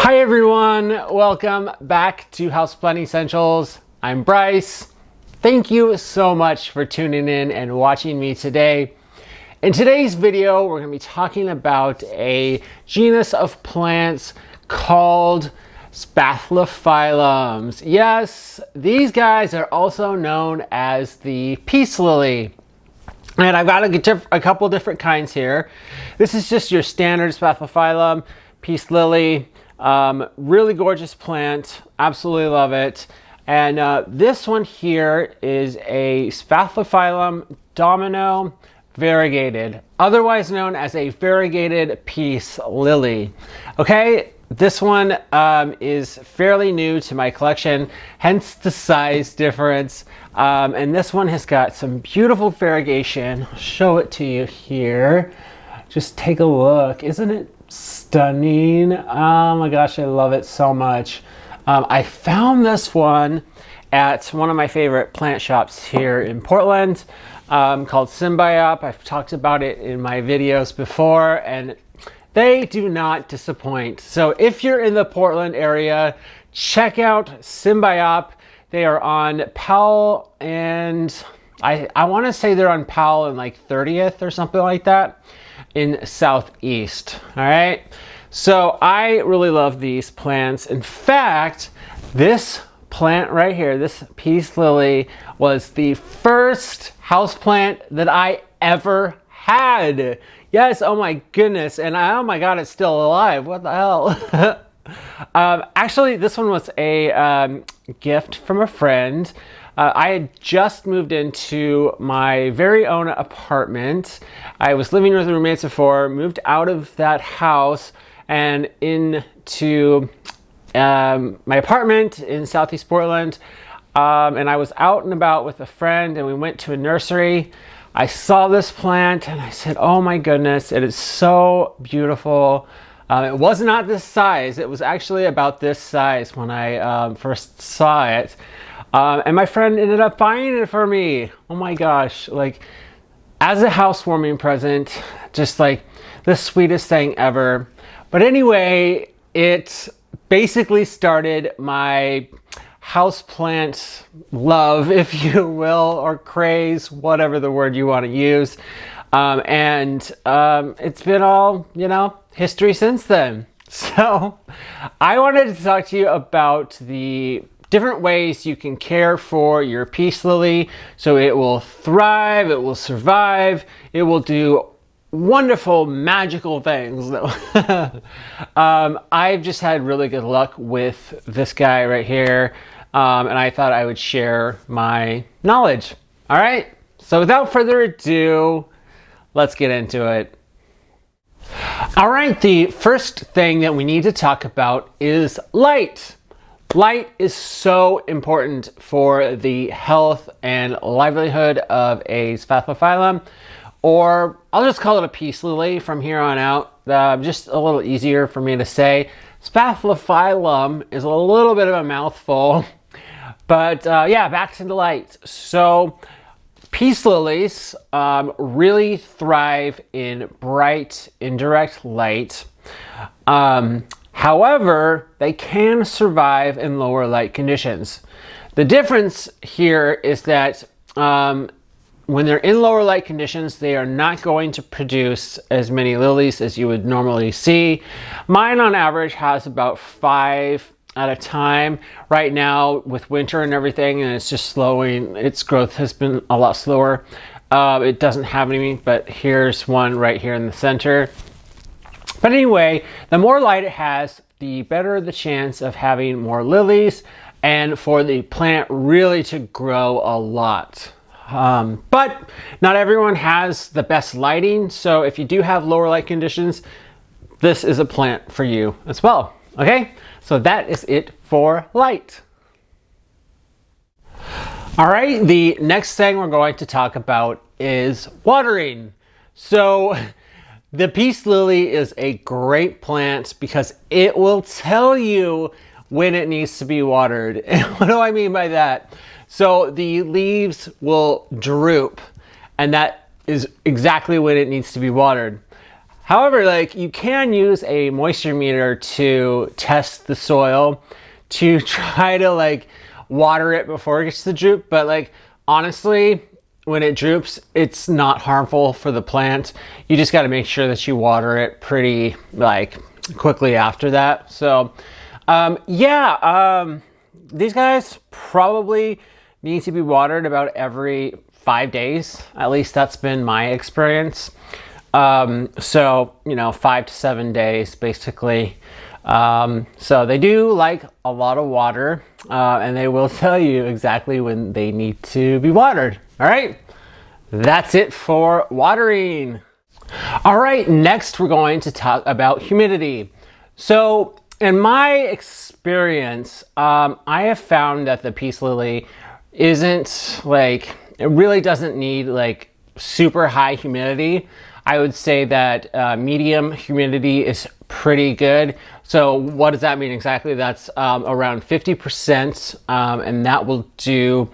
Hi everyone, welcome back to Houseplant Essentials. I'm Bryce. Thank you so much for tuning in and watching me today. In today's video, we're going to be talking about a genus of plants called Spathiphyllums. Yes, these guys are also known as the peace lily. And I've got a couple different kinds here. This is just your standard Spathiphyllum, peace lily. Really gorgeous plant, absolutely love it. And this one here is a Spathiphyllum domino variegated, otherwise known as a variegated peace lily. Okay, this one is fairly new to my collection, hence the size difference. And this one has got some beautiful variegation. I'll show it to you here. Just take a look. Isn't it stunning? Oh my gosh, I love it so much. I found this one at one of my favorite plant shops here in Portland, called Symbiop. I've talked about it in my videos before, and they do not disappoint. So if you're in the Portland area, check out Symbiop. They are on Powell, and I want to say they're on Powell and like 30th or something like that in Southeast. All right, so I really love these plants. In fact, this plant right here, this peace lily, was the first house plant that I ever had. Yes, oh my goodness, and oh my god, it's still alive. What the hell? Actually, this one was a gift from a friend. I had just moved into my very own apartment. I was living with roommates before, moved out of that house and into my apartment in Southeast Portland. And I was out and about with a friend, and we went to a nursery. I saw this plant and I said, oh my goodness, it is so beautiful. It was not this size. It was actually about this size when I first saw it. And my friend ended up buying it for me. Oh my gosh, like as a housewarming present, just like the sweetest thing ever. But anyway, it basically started my houseplant love, if you will, or craze, whatever the word you want to use. It's been all, history since then. So I wanted to talk to you about the different ways you can care for your peace lily so it will thrive, it will survive, it will do wonderful magical things. I've just had really good luck with this guy right here, and I thought I would share my knowledge. All right, so without further ado, let's get into it. All right, the first thing that we need to talk about is light. Light is so important for the health and livelihood of a Spathiphyllum, or I'll just call it a peace lily from here on out. Just a little easier for me to say. Spathiphyllum is a little bit of a mouthful, but yeah, back to the light. So peace lilies really thrive in bright, indirect light. However, they can survive in lower light conditions. The difference here is that when they're in lower light conditions, they are not going to produce as many lilies as you would normally see. Mine on average has about 5 at a time. Right now with winter and everything, and it's just slowing, its growth has been a lot slower. It doesn't have any, but here's one right here in the center. But anyway, the more light it has, the better the chance of having more lilies and for the plant really to grow a lot. But not everyone has the best lighting, so if you do have lower light conditions, this is a plant for you as well. Okay, so that is it for light. All right, the next thing we're going to talk about is watering. So the peace lily is a great plant because it will tell you when it needs to be watered. And what do I mean by that? So the leaves will droop, and that is exactly when it needs to be watered. However, like, you can use a moisture meter to test the soil to try to like water it before it gets to droop. But like, honestly, when it droops, it's not harmful for the plant. You just got to make sure that you water it pretty like quickly after that. So these guys probably need to be watered about every 5 days. At least that's been my experience. So, you know, 5 to 7 days basically. So they do like a lot of water, and they will tell you exactly when they need to be watered. All right, that's it for watering. All right, next we're going to talk about humidity. So in my experience, I have found that the peace lily isn't like, it really doesn't need like super high humidity. I would say that medium humidity is pretty good. So what does that mean exactly? That's around 50%, and that will do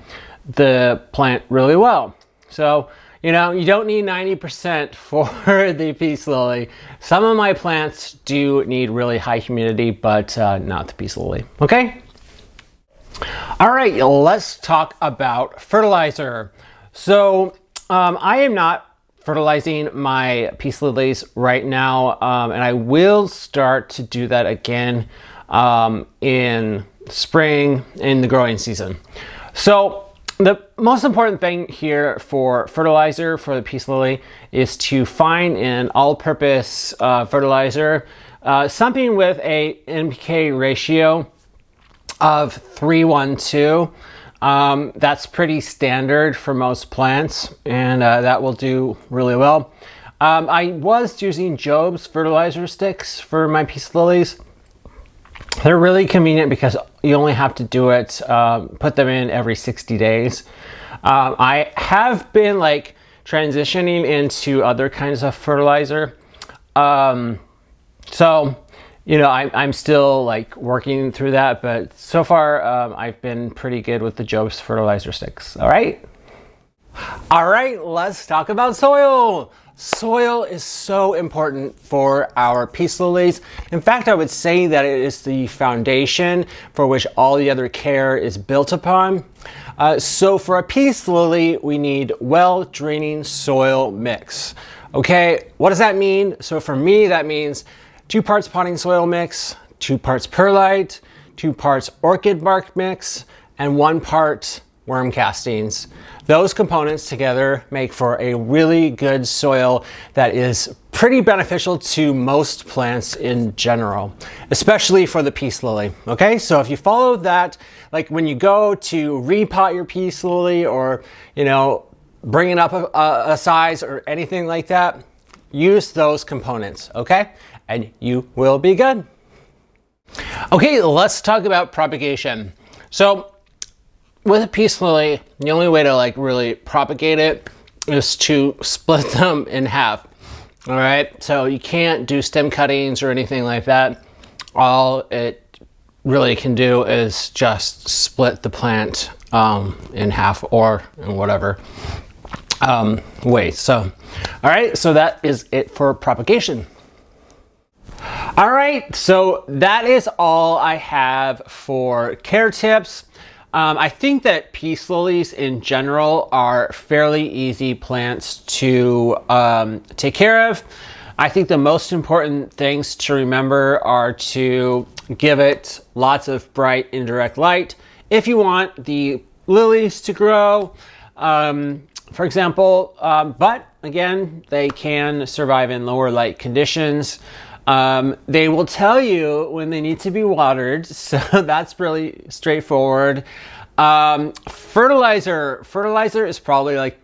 the plant really well. So, you know, you don't need 90% for the peace lily. Some of my plants do need really high humidity, but not the peace lily. Okay? All right, let's talk about fertilizer. So I am not fertilizing my peace lilies right now, and I will start to do that again in spring, in the growing season. So the most important thing here for fertilizer for the peace lily is to find an all-purpose fertilizer, something with a NPK ratio of 3:1:2. That's pretty standard for most plants, and that will do really well. I was using Job's fertilizer sticks for my peace lilies. They're really convenient because you only have to do it, put them in every 60 days. I have been like transitioning into other kinds of fertilizer. So, you know, I'm still like working through that, but so far I've been pretty good with the Job's fertilizer sticks. All right, let's talk about soil. Soil is so important for our peace lilies. In fact, I would say that it is the foundation for which all the other care is built upon. So for a peace lily, we need well-draining soil mix. Okay, what does that mean? So for me, that means 2 parts potting soil mix, 2 parts perlite, 2 parts orchid bark mix, and 1 part worm castings. Those components together make for a really good soil that is pretty beneficial to most plants in general, especially for the peace lily. Okay, so if you follow that, like when you go to repot your peace lily, or, you know, bring it up a size or anything like that, use those components, okay? And you will be good. Okay, let's talk about propagation. So with a peace lily, the only way to like really propagate it is to split them in half. All right, so you can't do stem cuttings or anything like that. All it really can do is just split the plant in half, or in whatever way. So, all right, so that is it for propagation. All right, so that is all I have for care tips. I think that peace lilies in general are fairly easy plants to take care of. I think the most important things to remember are to give it lots of bright indirect light if you want the lilies to grow, for example, but again, they can survive in lower light conditions. They will tell you when they need to be watered, so that's really straightforward. Fertilizer is probably like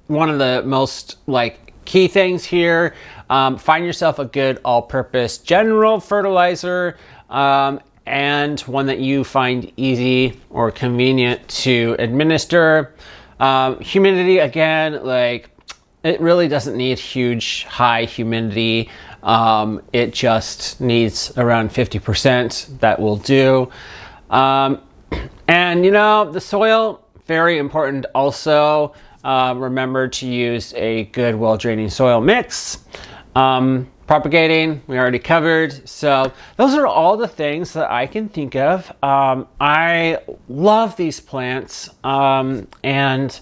one of the most like key things here. Find yourself a good all-purpose general fertilizer, and one that you find easy or convenient to administer. Humidity, again, like it really doesn't need huge high humidity. It just needs around 50%. That will do. And you know, the soil, very important also. Remember to use a good, well-draining soil mix. Propagating, we already covered. So those are all the things that I can think of. I love these plants, and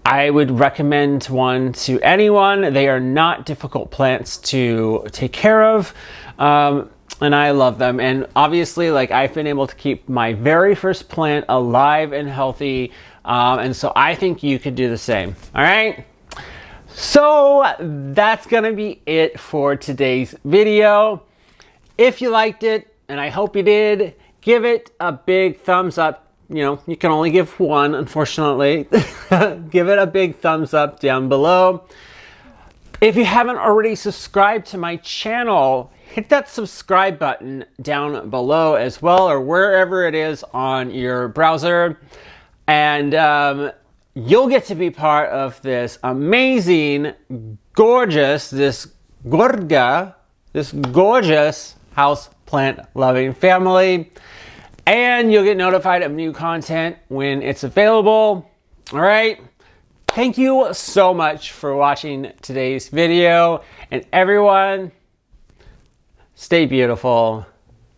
I would recommend one to anyone. They are not difficult plants to take care of, and I love them. And obviously, like, I've been able to keep my very first plant alive and healthy, and so I think you could do the same. All right. So that's gonna be it for today's video. If you liked it, and I hope you did, give it a big thumbs up. You know, you can only give one, unfortunately. Give it a big thumbs up down below. If you haven't already subscribed to my channel, hit that subscribe button down below as well, or wherever it is on your browser. And you'll get to be part of this amazing, gorgeous, this gorgeous house plant loving family. And you'll get notified of new content when it's available. All right. Thank you so much for watching today's video. And everyone, stay beautiful.